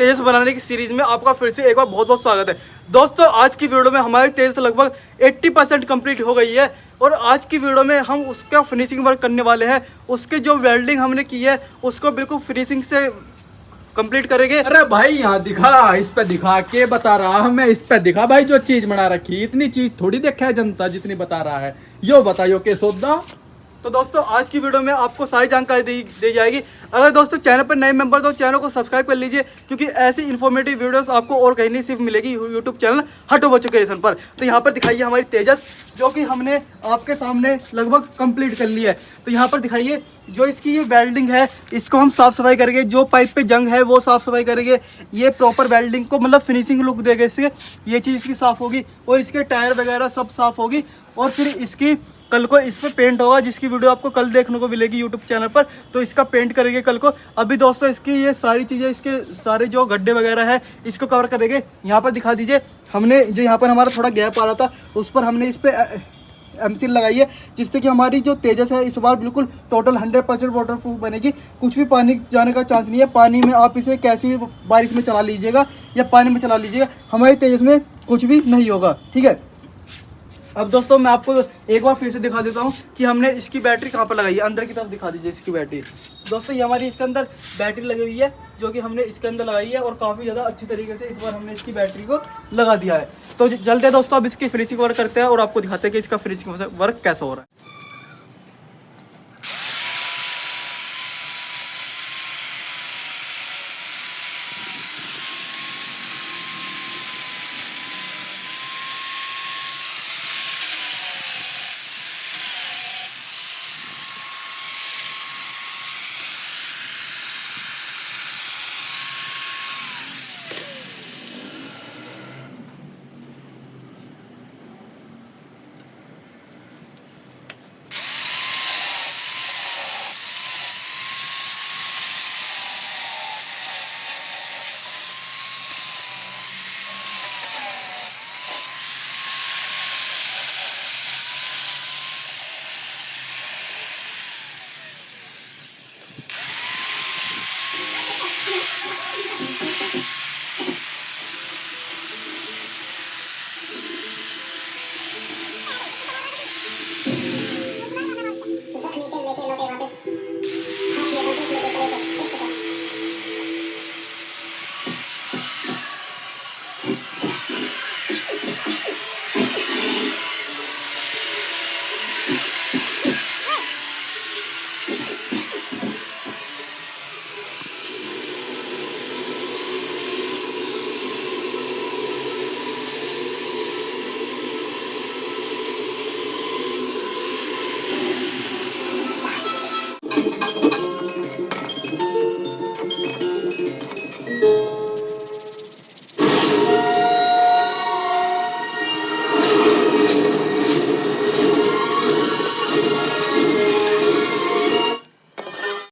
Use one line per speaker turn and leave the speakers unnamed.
तेजस बनाने की सीरीज में आपका फिर से एक बार बहुत बहुत स्वागत है। दोस्तों आज की वीडियो में हमारी तेजस लगभग 80% कंप्लीट हो गई है और आज की वीडियो में हम उसका फिनिशिंग वर्क करने वाले हैं। उसके जो वेल्डिंग हमने की है उसको बिल्कुल फिनिशिंग से कंप्लीट करेंगे।
अरे भाई यहाँ दिखा, इस पे दिखा के बता रहा हूँ मैं, इस पे दिखा भाई जो चीज बना रखी। इतनी चीज थोड़ी देखा है जनता जितनी बता रहा है। यो बताइयो के सौदा।
तो दोस्तों आज की वीडियो में आपको सारी जानकारी दी जाएगी। अगर दोस्तों चैनल पर नए मेंबर तो चैनल को सब्सक्राइब कर लीजिए, क्योंकि ऐसी इन्फॉर्मेटिव वीडियोस आपको और कहीं नहीं सिर्फ मिलेगी यूट्यूब चैनल हटो बच्चों क्रिएशन पर। तो यहाँ पर दिखाइए हमारी तेजस, जो कि हमने आपके सामने लगभग कंप्लीट कर ली है। तो यहाँ पर दिखाइए जो इसकी ये वेल्डिंग है, इसको हम साफ़ सफाई करेंगे। जो पाइप पे जंग है वो साफ़ सफाई करेंगे। ये प्रॉपर वेल्डिंग को मतलब फिनिशिंग लुक देगा इससे, ये चीज़ इसकी साफ़ होगी और इसके टायर वगैरह सब साफ़ होगी। और फिर इसकी कल को इस पे पेंट होगा, जिसकी वीडियो आपको कल देखने को मिलेगी यूट्यूब चैनल पर। तो इसका पेंट करेंगे कल को। अभी दोस्तों इसकी ये सारी चीज़ें, इसके सारे जो गड्ढे वगैरह है इसको कवर करेंगे। यहाँ पर दिखा दीजिए, हमने जो यहाँ पर हमारा थोड़ा गैप आ रहा था उस पर हमने इस पर एमसील लगाई है, जिससे कि हमारी जो तेजस है इस बार बिल्कुल टोटल 100% वाटर प्रूफ बनेगी। कुछ भी पानी जाने का चांस नहीं है। पानी में आप इसे कैसी भी बारिश में चला लीजिएगा या पानी में चला लीजिएगा, हमारी तेजस में कुछ भी नहीं होगा, ठीक है। अब दोस्तों मैं आपको एक बार फिर से दिखा देता हूँ कि हमने इसकी बैटरी कहाँ पर लगाई है। अंदर की तरफ दिखा दीजिए इसकी बैटरी। दोस्तों ये हमारी इसके अंदर बैटरी लगी हुई है, जो कि हमने इसके अंदर लगाई है और काफ़ी ज़्यादा अच्छी तरीके से इस बार हमने इसकी बैटरी को लगा दिया है। तो जल्दी दोस्तों अब इसकी फिनिशिंग वर्क करते हैं और आपको दिखाते हैं कि इसका फिनिशिंग वर्क कैसा हो रहा है।